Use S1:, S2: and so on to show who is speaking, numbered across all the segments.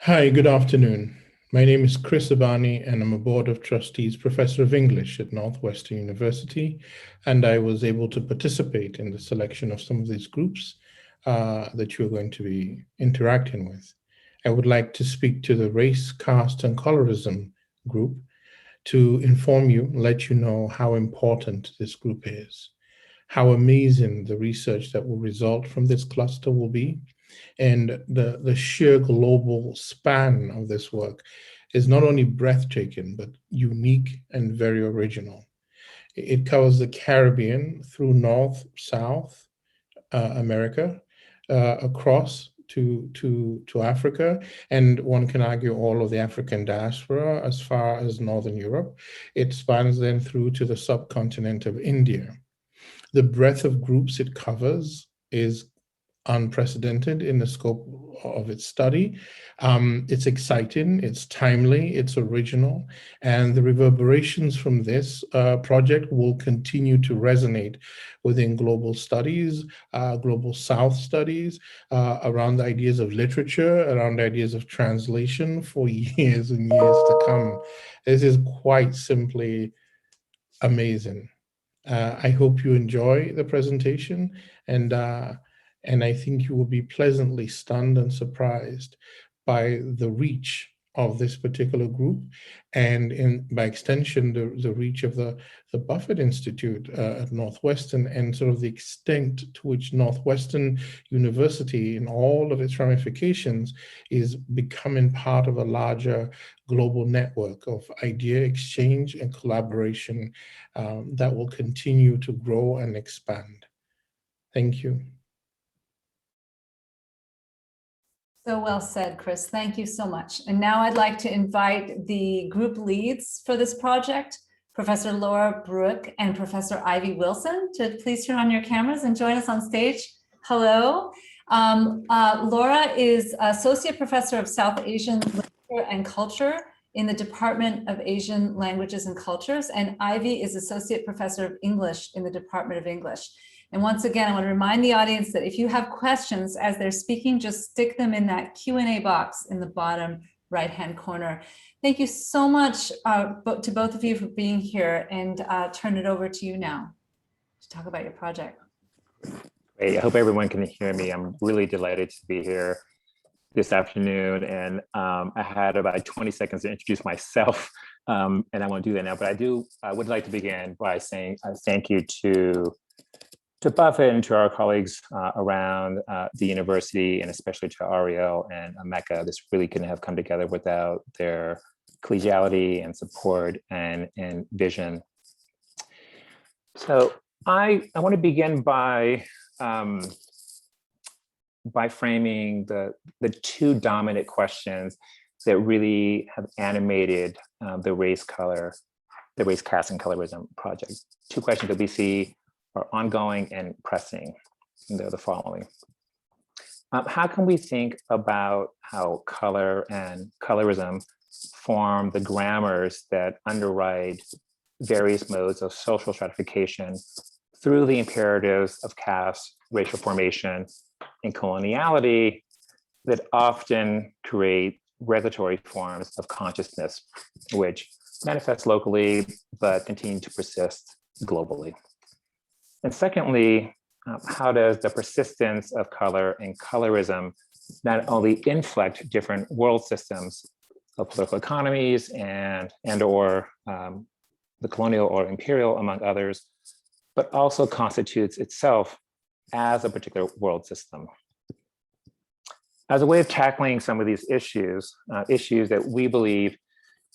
S1: Hi, good afternoon. My name is Chris Abani, and I'm a Board of Trustees Professor of English at Northwestern University, and I was able to participate in the selection of some of these groups that you're going to be interacting with. I would like to speak to the Race, Caste, and Colorism group to inform you, let you know how important this group is, how amazing the research that will result from this cluster will be, and the sheer global span of this work is not only breathtaking, but unique and very original. It covers the Caribbean through North, South America, across to Africa, and one can argue all of the African diaspora as far as Northern Europe. It spans then through to the subcontinent of India. The breadth of groups it covers is unprecedented in the scope of its study. It's exciting, it's timely, it's original, and the reverberations from this project will continue to resonate within global studies, global South studies, around the ideas of literature, around ideas of translation for years and years to come. This is quite simply amazing. I hope you enjoy the presentation, and I think you will be pleasantly stunned and surprised by the reach of this particular group, and by extension, the reach of the Buffett Institute at Northwestern, and sort of the extent to which Northwestern University, in all of its ramifications, is becoming part of a larger global network of idea exchange and collaboration that will continue to grow and expand. Thank you.
S2: So well said, Chris. Thank you so much. And now I'd like to invite the group leads for this project, Professor Laura Bruick and Professor Ivy Wilson, to please turn on your cameras and join us on stage. Hello. Laura is Associate Professor of South Asian Literature and Culture in the Department of Asian Languages and Cultures, and Ivy is Associate Professor of English in the Department of English. And once again, I want to remind the audience that if you have questions as they're speaking, just stick them in that Q&A box in the bottom right-hand corner. Thank you so much to both of you for being here, and turn it over to you now to talk about your project.
S3: Great. I hope everyone can hear me. I'm really delighted to be here this afternoon, and I had about 20 seconds to introduce myself, and I won't do that now, but I would like to begin by saying thank you to Buffett and to our colleagues around the university, and especially to Ariel and Mecca. This really couldn't have come together without their collegiality and support and vision. So I want to begin by framing the two dominant questions that really have animated the Race, Caste, and Colorism project. Two questions that we see are ongoing and pressing, and they're the following. How can we think about how color and colorism form the grammars that underwrite various modes of social stratification through the imperatives of caste, racial formation, and coloniality that often create regulatory forms of consciousness, which manifest locally but continue to persist globally? And secondly, how does the persistence of color and colorism not only inflect different world systems of political economies and/or the colonial or imperial, among others, but also constitutes itself as a particular world system? As a way of tackling some of these issues, issues that we believe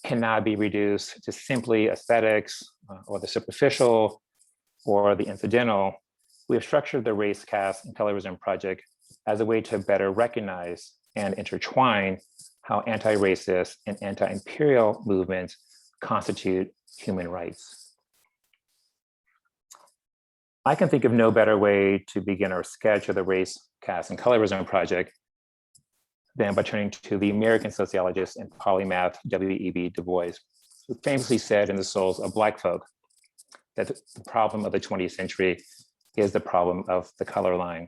S3: cannot be reduced to simply aesthetics or the superficial or the incidental, we have structured the Race, Caste, and Colorism project as a way to better recognize and intertwine how anti-racist and anti-imperial movements constitute human rights. I can think of no better way to begin our sketch of the Race, Caste, and Colorism project than by turning to the American sociologist and polymath W.E.B. Du Bois, who famously said in The Souls of Black Folk that the problem of the 20th century is the problem of the color line.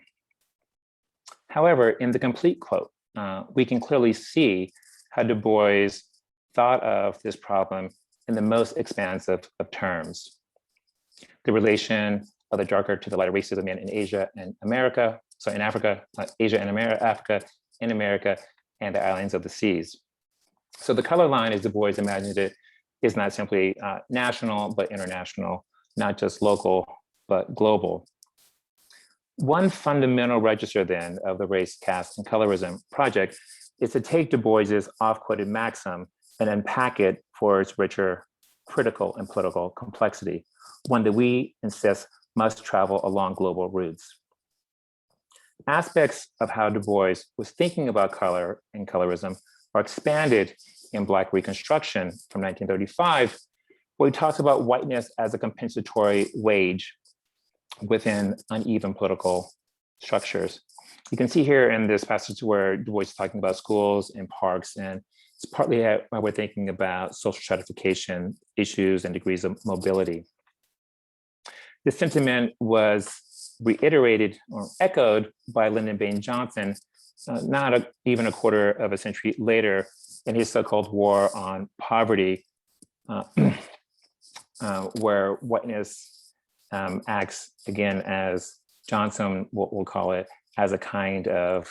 S3: However, in the complete quote, we can clearly see how Du Bois thought of this problem in the most expansive of terms. The relation of the darker to the lighter races of men in Asia and America, so in Africa, Asia and America, Africa, in America, and the islands of the seas. So the color line, as Du Bois imagined it, is not simply national, but international, not just local, but global. One fundamental register then of the race, caste, and colorism project is to take Du Bois's oft-quoted maxim and unpack it for its richer critical and political complexity, one that we insist must travel along global routes. Aspects of how Du Bois was thinking about color and colorism are expanded in Black Reconstruction from 1935, where he talks about whiteness as a compensatory wage within uneven political structures. You can see here in this passage where Du Bois is talking about schools and parks, and it's partly how we're thinking about social stratification issues and degrees of mobility. This sentiment was reiterated or echoed by Lyndon Baines Johnson, even a quarter of a century later, in his so-called War on Poverty, where whiteness acts again as Johnson, what we'll call it, as a kind of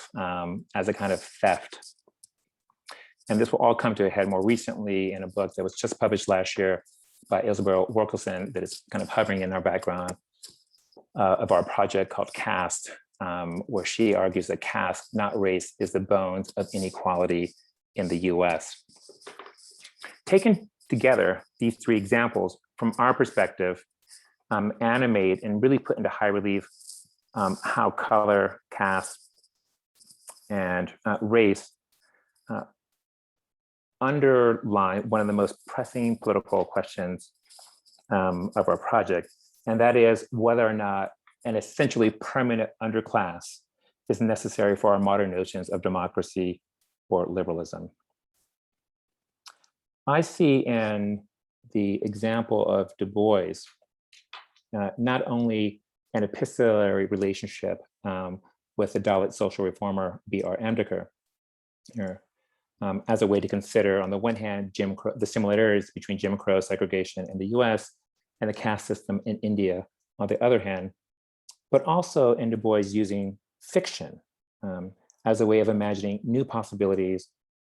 S3: theft. And this will all come to a head more recently in a book that was just published last year by Isabel Wilkerson that is kind of hovering in our background of our project called Caste, where she argues that caste, not race, is the bones of inequality in the US. Taken together, these three examples from our perspective animate and really put into high relief how color, caste, and race underline one of the most pressing political questions of our project, and that is whether or not an essentially permanent underclass is necessary for our modern notions of democracy or liberalism. I see in the example of Du Bois not only an epistolary relationship with the Dalit social reformer B.R. Amdekar, as a way to consider, on the one hand, the similarities between Jim Crow segregation in the US and the caste system in India, on the other hand, but also in Du Bois using fiction as a way of imagining new possibilities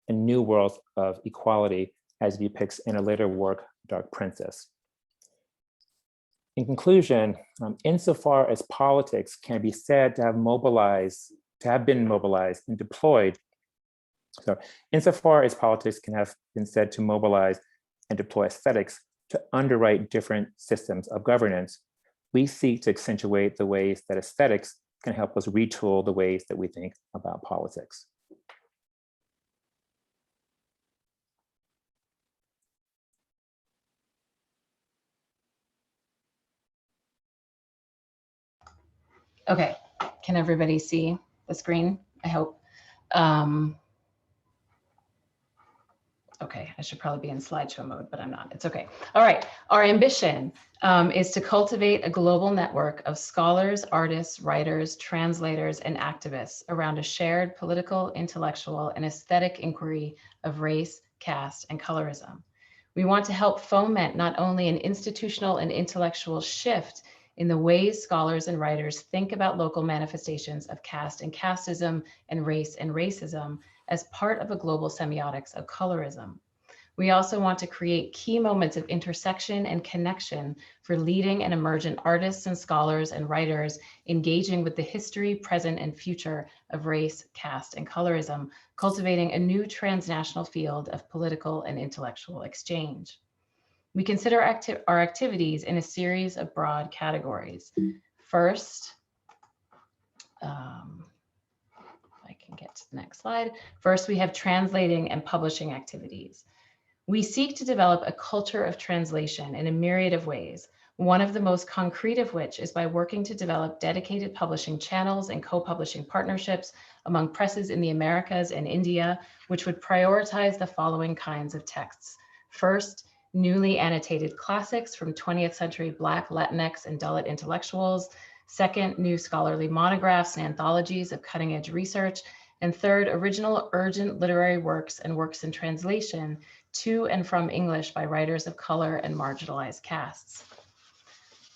S3: and new worlds of equality, as he depicts in a later work, Dark Princess. In conclusion, insofar as politics can be said to have been mobilized and deployed, so insofar as politics can have been said to mobilize and deploy aesthetics to underwrite different systems of governance, we seek to accentuate the ways that aesthetics can help us retool the ways that we think about politics.
S4: Okay, can everybody see the screen? I hope. Okay, I should probably be in slideshow mode, but I'm not. It's okay. All right, our ambition is to cultivate a global network of scholars, artists, writers, translators, and activists around a shared political, intellectual, and aesthetic inquiry of race, caste, and colorism. We want to help foment not only an institutional and intellectual shift in the ways scholars and writers think about local manifestations of caste and casteism and racism as part of a global semiotics of colorism. We also want to create key moments of intersection and connection for leading and emergent artists and scholars and writers engaging with the history, present, and future of race, caste, and colorism, cultivating a new transnational field of political and intellectual exchange. We consider our activities in a series of broad categories. First, I can get to the next slide. First, we have translating and publishing activities. We seek to develop a culture of translation in a myriad of ways, one of the most concrete of which is by working to develop dedicated publishing channels and co-publishing partnerships among presses in the Americas and India, which would prioritize the following kinds of texts. First, newly annotated classics from 20th century Black, Latinx, and Dalit intellectuals. Second, new scholarly monographs and anthologies of cutting-edge research. And third, original urgent literary works and works in translation to and from English by writers of color and marginalized castes.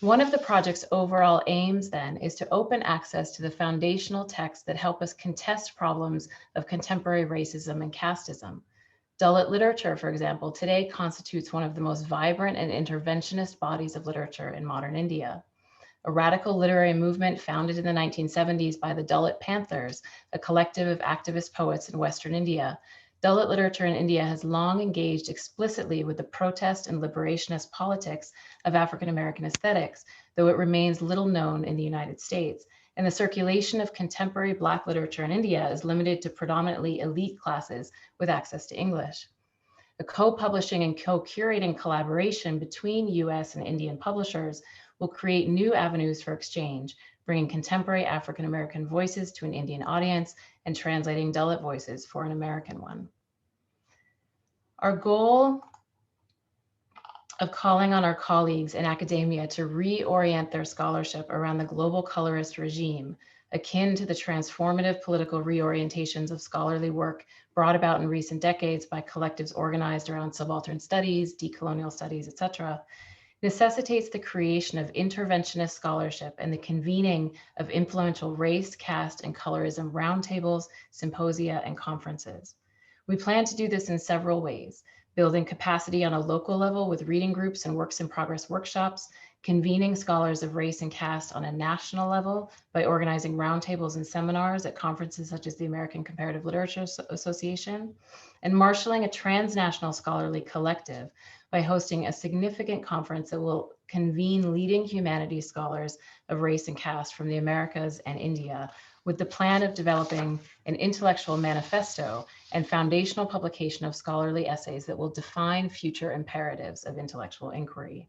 S4: One of the project's overall aims then is to open access to the foundational texts that help us contest problems of contemporary racism and casteism. Dalit literature, for example, today constitutes one of the most vibrant and interventionist bodies of literature in modern India. A radical literary movement founded in the 1970s by the Dalit Panthers, a collective of activist poets in Western India. Dalit literature in India has long engaged explicitly with the protest and liberationist politics of African American aesthetics, though it remains little known in the United States. And the circulation of contemporary Black literature in India is limited to predominantly elite classes with access to English. A co-publishing and co-curating collaboration between US and Indian publishers will create new avenues for exchange, bringing contemporary African American voices to an Indian audience and translating Dalit voices for an American one. Our goal of calling on our colleagues in academia to reorient their scholarship around the global colorist regime, akin to the transformative political reorientations of scholarly work brought about in recent decades by collectives organized around subaltern studies, decolonial studies, etc., necessitates the creation of interventionist scholarship and the convening of influential race, caste, and colorism roundtables, symposia, and conferences. We plan to do this in several ways: building capacity on a local level with reading groups and works in progress workshops, convening scholars of race and caste on a national level by organizing roundtables and seminars at conferences such as the American Comparative Literature Association, and marshaling a transnational scholarly collective by hosting a significant conference that will convene leading humanities scholars of race and caste from the Americas and India, with the plan of developing an intellectual manifesto and foundational publication of scholarly essays that will define future imperatives of intellectual inquiry.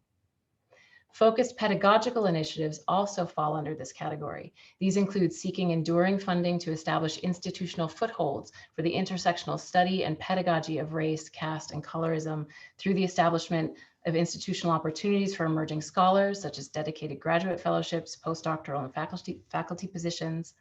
S4: Focused pedagogical initiatives also fall under this category. These include seeking enduring funding to establish institutional footholds for the intersectional study and pedagogy of race, caste, and colorism through the establishment of institutional opportunities for emerging scholars, such as dedicated graduate fellowships, postdoctoral, and faculty positions.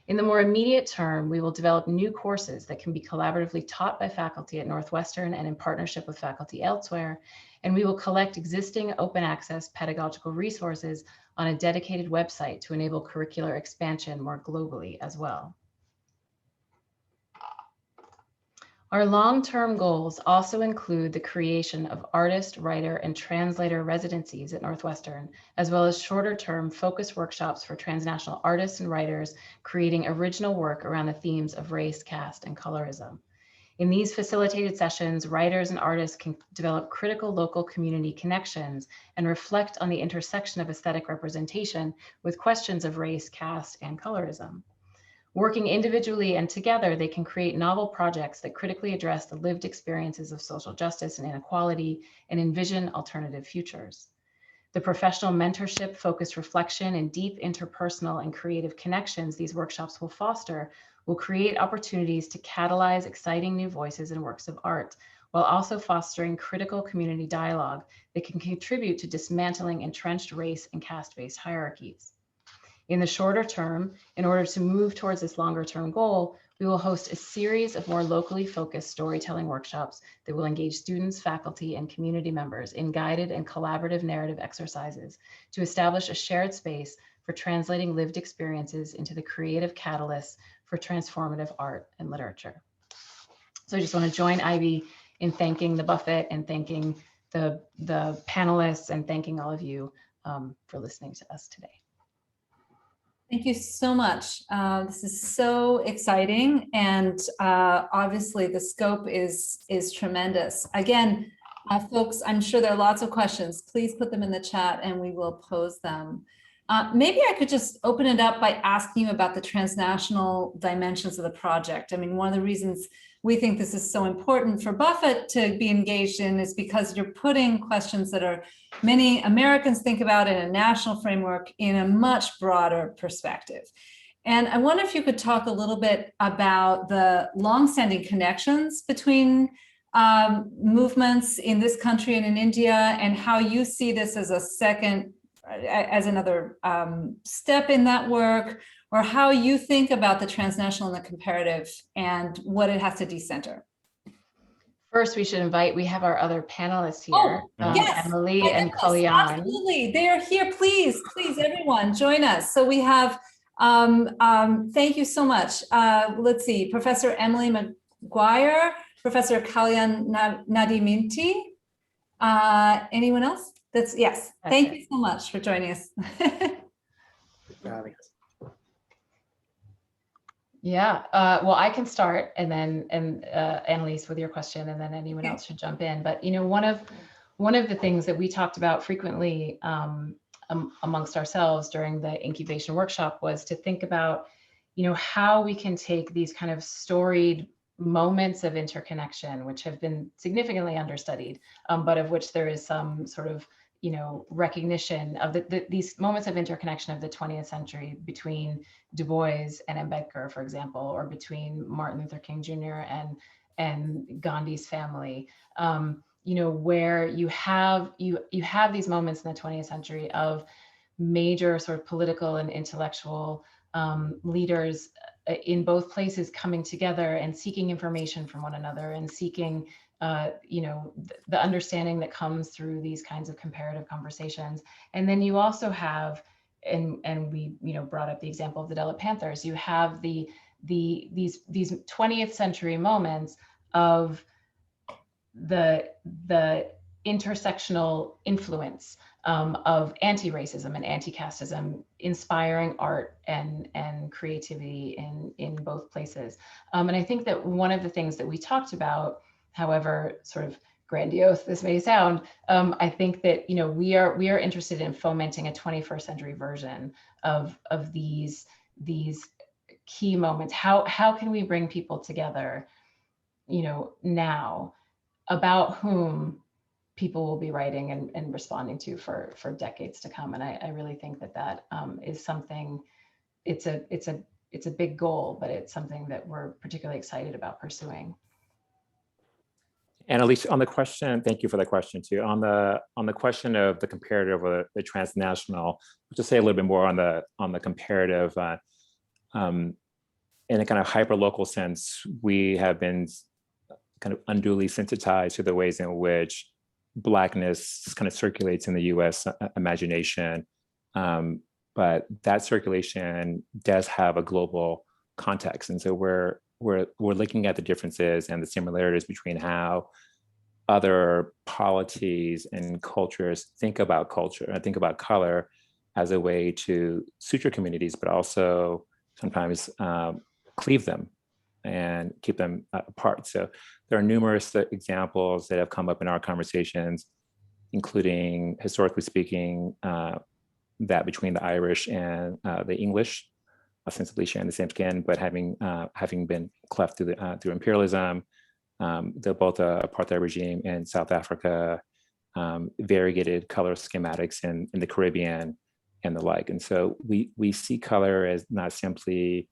S4: In the more immediate term, we will develop new courses that can be collaboratively taught by faculty at Northwestern and in partnership with faculty elsewhere, and we will collect existing open access pedagogical resources on a dedicated website to enable curricular expansion more globally as well. Our long-term goals also include the creation of artist, writer, and translator residencies at Northwestern, as well as shorter-term focus workshops for transnational artists and writers creating original work around the themes of race, caste, and colorism. In these facilitated sessions, writers and artists can develop critical local community connections and reflect on the intersection of aesthetic representation with questions of race, caste, and colorism. Working individually and together, they can create novel projects that critically address the lived experiences of social justice and inequality and envision alternative futures. The professional mentorship, focused reflection, and deep interpersonal and creative connections these workshops will foster will create opportunities to catalyze exciting new voices and works of art, while also fostering critical community dialogue that can contribute to dismantling entrenched race and caste-based hierarchies. In the shorter term, in order to move towards this longer term goal, we will host a series of more locally focused storytelling workshops that will engage students, faculty, and community members in guided and collaborative narrative exercises to establish a shared space for translating lived experiences into the creative catalysts for transformative art and literature. So I just want to join Ivy in thanking the Buffett and thanking the panelists and thanking all of you for listening to us today.
S2: Thank you so much. This is so exciting, and obviously the scope is tremendous. Again, folks, I'm sure there are lots of questions. Please put them in the chat and we will pose them. Maybe I could just open it up by asking you about the transnational dimensions of the project. I mean, one of the reasons we think this is so important for Buffett to be engaged in is because you're putting questions that are many Americans think about in a national framework in a much broader perspective. And I wonder if you could talk a little bit about the longstanding connections between movements in this country and in India, and how you see this as a another step in that work, or how you think about the transnational and the comparative and what it has to decenter.
S4: First, we should invite, we have our other panelists here,
S2: Yes,
S4: Emily and Kalyan.
S2: Absolutely, they are here. Please, everyone, join us. So we have, thank you so much. Let's see, Professor Emily McGuire, Professor Kalyan Nadiminti. Anyone else? Yes. Thank you so much for joining us.
S4: Yeah, well, I can start, and then Annalise with your question, and then anyone else should jump in. But you know, one of the things that we talked about frequently amongst ourselves during the incubation workshop was to think about, you know, how we can take these kind of storied moments of interconnection, which have been significantly understudied, but of which there is some sort of, you know, recognition of these moments of interconnection of the 20th century between Du Bois and Ambedkar, for example, or between Martin Luther King Jr. and Gandhi's family. You know, where you have these moments in the 20th century of major sort of political and intellectual leaders in both places coming together and seeking information from one another and seeking you know, the understanding that comes through these kinds of comparative conversations. And then you also have, and we, you know, brought up the example of the Dela Panthers, you have these 20th century moments of the intersectional influence of anti-racism and anti-casteism inspiring art and creativity in both places. And I think that one of the things that we talked about, however sort of grandiose this may sound, I think that, you know, we are interested in fomenting a 21st century version of these key moments. How can we bring people together, you know, now, about whom people will be writing and responding to for decades to come? And I really think that is something, it's a big goal, but it's something that we're particularly excited about pursuing.
S3: And Alicia, on the question, thank you for the question too. On the question of the comparative or the transnational, to say a little bit more on the comparative, in a kind of hyper-local sense, we have been kind of unduly sensitized to the ways in which Blackness kind of circulates in the US imagination. But that circulation does have a global context. And so we're looking at the differences and the similarities between how other polities and cultures think about culture and think about color as a way to suture communities, but also sometimes cleave them and keep them apart. So there are numerous examples that have come up in our conversations, including, historically speaking, that between the Irish and the English, ostensibly sharing the same skin, but having been cleft through imperialism, the both apartheid regime in South Africa, variegated color schematics in the Caribbean, and the like. And so we see color as not simply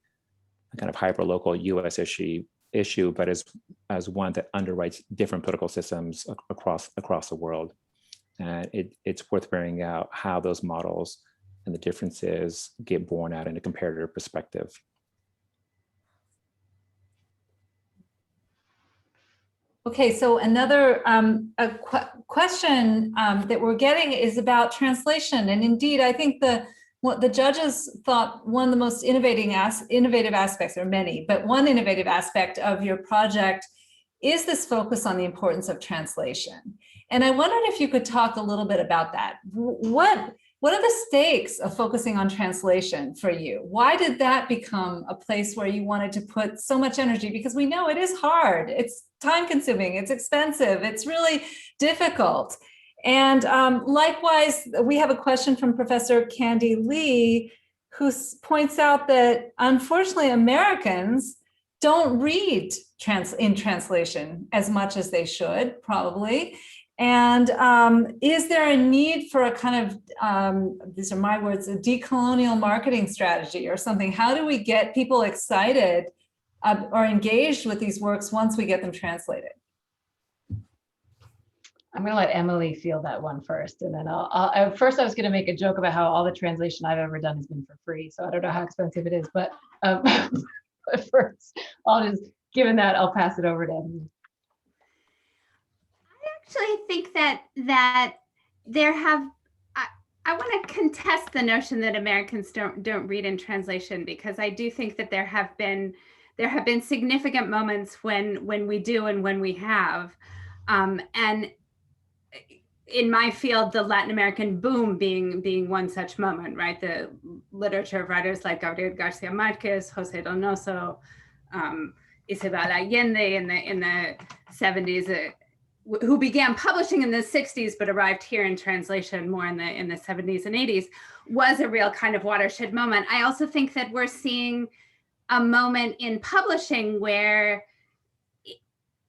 S3: a kind of hyper-local US issue, but as one that underwrites different political systems across the world. And it's worth bearing out how those models and the differences get borne out in a comparative perspective.
S2: Okay, so another question that we're getting is about translation. And indeed, I think what the judges thought one of the most innovative aspects, there are many, but one innovative aspect of your project is this focus on the importance of translation. And I wondered if you could talk a little bit about that. What are the stakes of focusing on translation for you? Why did that become a place where you wanted to put so much energy? Because we know it is hard, it's time consuming, it's expensive, it's really difficult. And likewise, we have a question from Professor Candy Lee, who points out that unfortunately Americans don't read in translation as much as they should, probably. And is there a need for a kind of, these are my words, a decolonial marketing strategy or something? How do we get people excited or engaged with these works once we get them translated?
S4: I'm going to let Emily field that one first, and then I'll first I was going to make a joke about how all the translation I've ever done has been for free, so I don't know how expensive it is, but, but first, given that, I'll pass it over to Emily.
S5: I actually think that there have, I want to contest the notion that Americans don't read in translation, because I do think that there have been significant moments when we do and when we have, and in my field, the Latin American boom being one such moment, right? The literature of writers like Gabriel Garcia Marquez, Jose Donoso, Isabel Allende in the 70s, who began publishing in the 60s but arrived here in translation more in the 70s and 80s, was a real kind of watershed moment. I also think that we're seeing a moment in publishing where,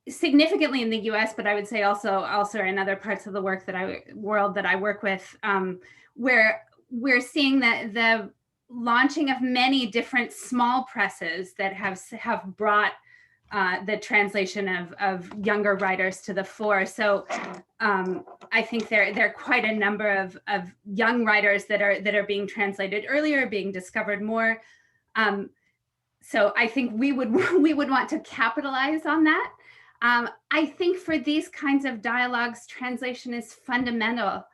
S5: significantly in the US, but I would say also in other parts of the world that I work with, where we're seeing that the launching of many different small presses that have brought the translation of younger writers to the fore. So I think there are quite a number of young writers that are being translated earlier, being discovered more. So I think we would want to capitalize on that. I think for these kinds of dialogues, translation is fundamental,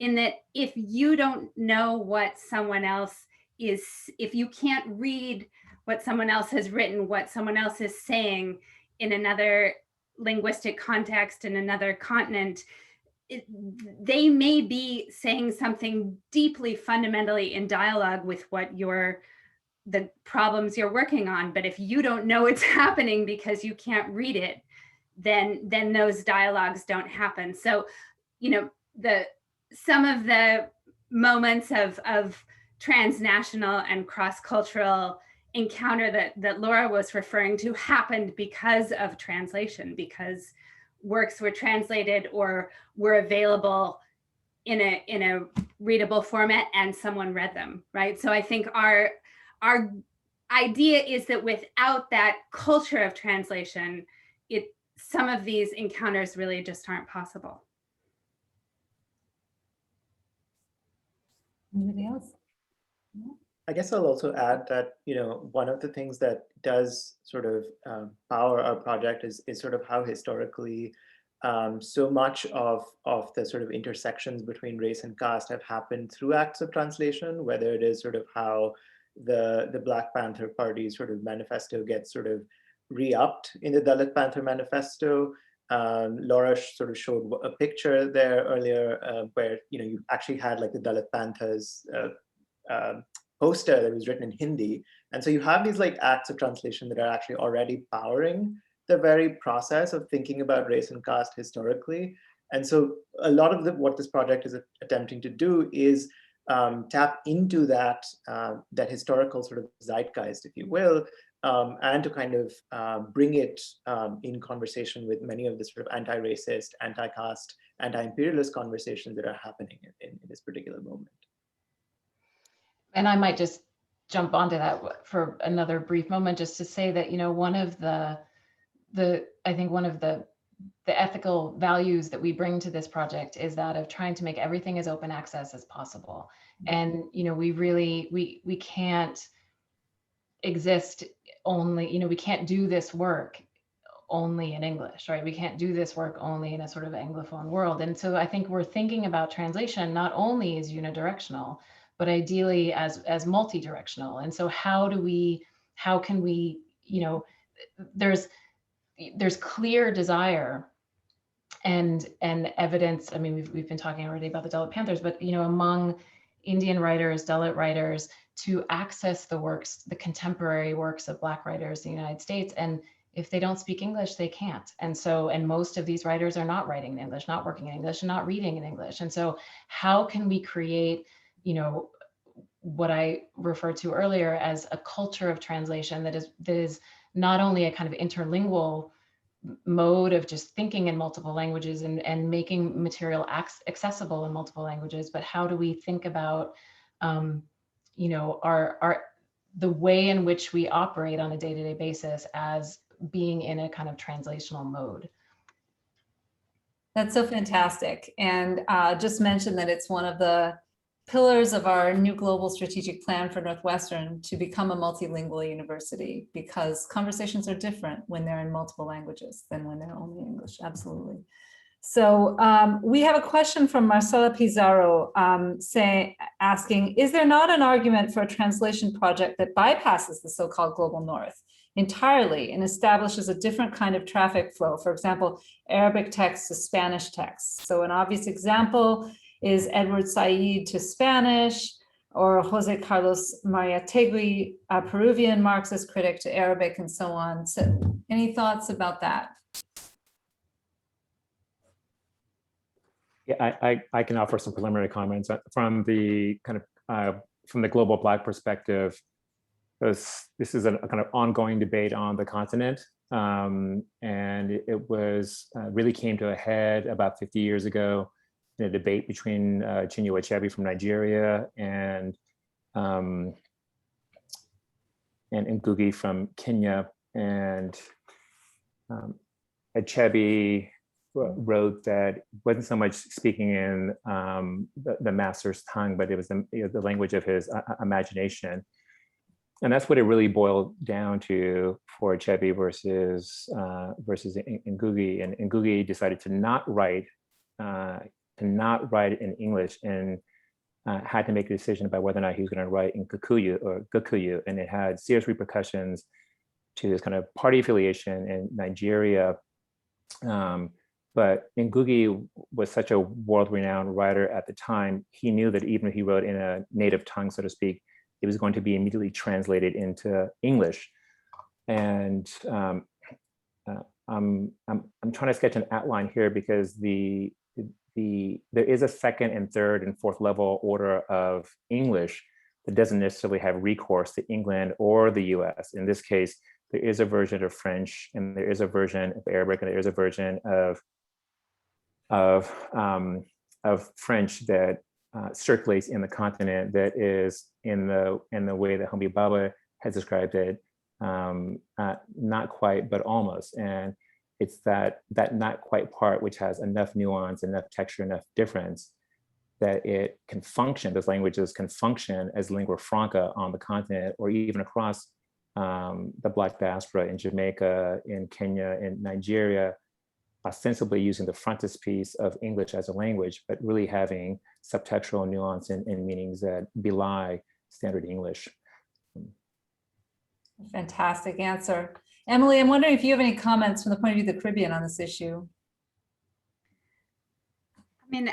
S5: in that if you don't know what someone else is, if you can't read what someone else has written, what someone else is saying in another linguistic context, in another continent, they may be saying something deeply fundamentally in dialogue with what the problems you're working on. But if you don't know it's happening because you can't read it, then those dialogues don't happen. So, some of the moments of transnational and cross-cultural encounter that Laura was referring to happened because of translation, because works were translated or were available in a readable format and someone read them, right? So I think our idea is that without that culture of translation, some of these encounters really just aren't possible.
S2: Anybody else?
S6: I guess I'll also add that, one of the things that does sort of power our project is sort of how historically so much of the sort of intersections between race and caste have happened through acts of translation, whether it is sort of how the Black Panther Party sort of manifesto gets sort of re-upped in the Dalit Panther manifesto. Laura sort of showed a picture there earlier where you actually had like the Dalit Panthers poster that was written in Hindi, and so you have these like acts of translation that are actually already powering the very process of thinking about race and caste historically. And so a lot of what this project is attempting to do is tap into that historical sort of zeitgeist, if you will, and to kind of bring it in conversation with many of the sort of anti-racist, anti-caste, anti-imperialist conversations that are happening in this particular moment.
S4: And I might just jump onto that for another brief moment, just to say that, one of I think one of the ethical values that we bring to this project is that of trying to make everything as open access as possible. And, we can't exist only, we can't do this work only in English, right? We can't do this work only in a sort of Anglophone world. And so I think we're thinking about translation not only as unidirectional, but ideally as multi-directional. And so how can we, there's clear desire and evidence. I mean, we've been talking already about the Dalit Panthers, but among Indian writers, Dalit writers, to access the contemporary works of Black writers in the United States. And if they don't speak English, they can't. And most of these writers are not writing in English, not working in English, and not reading in English. And so how can we create, what I referred to earlier as a culture of translation that is not only a kind of interlingual mode of just thinking in multiple languages and making material accessible in multiple languages, but how do we think about, the way in which we operate on a day-to-day basis as being in a kind of translational mode?
S2: That's so fantastic. And just mention that it's one of the pillars of our new global strategic plan for Northwestern to become a multilingual university, because conversations are different when they're in multiple languages than when they're only English. Absolutely. So we have a question from Marcela Pizarro asking, is there not an argument for a translation project that bypasses the so-called global north entirely and establishes a different kind of traffic flow? For example, Arabic text to Spanish text. So an obvious example is Edward Said to Spanish, or Jose Carlos Mariategui, a Peruvian Marxist critic, to Arabic, and so on. So any thoughts about that?
S3: Yeah, I can offer some preliminary comments from the kind of from the global Black perspective. This is a kind of ongoing debate on the continent, and it was really came to a head about 50 years ago in a debate between Chinua Achebe from Nigeria and Ngugi from Kenya, and Achebe wrote that it wasn't so much speaking in the master's tongue, but it was the language of his imagination. And that's what it really boiled down to for Achebe versus Ngugi. And Ngugi decided to not write in English, and had to make a decision about whether or not he was going to write in Kikuyu or Gikuyu, and it had serious repercussions to his kind of party affiliation in Nigeria. But Ngugi was such a world-renowned writer at the time. He knew that even if he wrote in a native tongue, so to speak, it was going to be immediately translated into English. And I'm trying to sketch an outline here, because there is a second and third and fourth level order of English that doesn't necessarily have recourse to England or the US. In this case, there is a version of French, and there is a version of Arabic, and there is a version of French that circulates in the continent, that is in the way that Homi Bhabha has described it, not quite, but almost. And it's that not quite part which has enough nuance, enough texture, enough difference that it can function, those languages can function as lingua franca on the continent, or even across the Black diaspora in Jamaica, in Kenya, in Nigeria, ostensibly using the frontispiece of English as a language, but really having subtextual nuance and meanings that belie standard English.
S2: Fantastic answer. Emily, I'm wondering if you have any comments from the point of view of the Caribbean on this issue.
S5: I mean,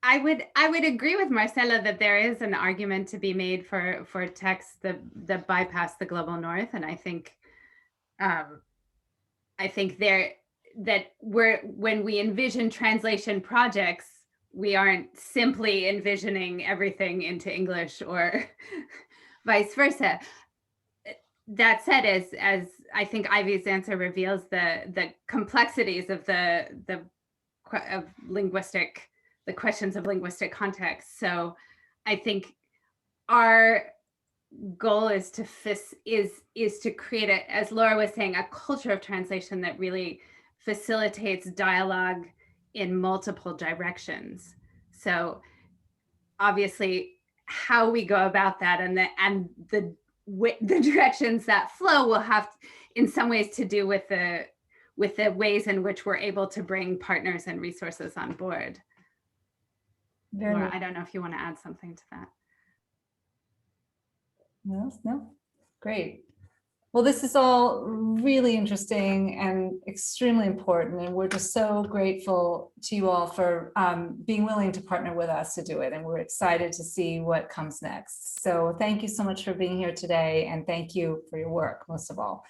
S5: I would agree with Marcela that there is an argument to be made for texts that bypass the global north, and I think when we envision translation projects, we aren't simply envisioning everything into English or vice versa. That said, as I think Ivy's answer reveals, the complexities of the questions of linguistic context. So I think our goal is to create as Laura was saying, a culture of translation that really facilitates dialogue in multiple directions. So obviously how we go about that and the directions that flow will have in some ways to do with the ways in which we're able to bring partners and resources on board. Laura, I don't know if you want to add something to that.
S2: No, great. Well, this is all really interesting and extremely important, and we're just so grateful to you all for being willing to partner with us to do it, and we're excited to see what comes next. So thank you so much for being here today, and thank you for your work, most of all.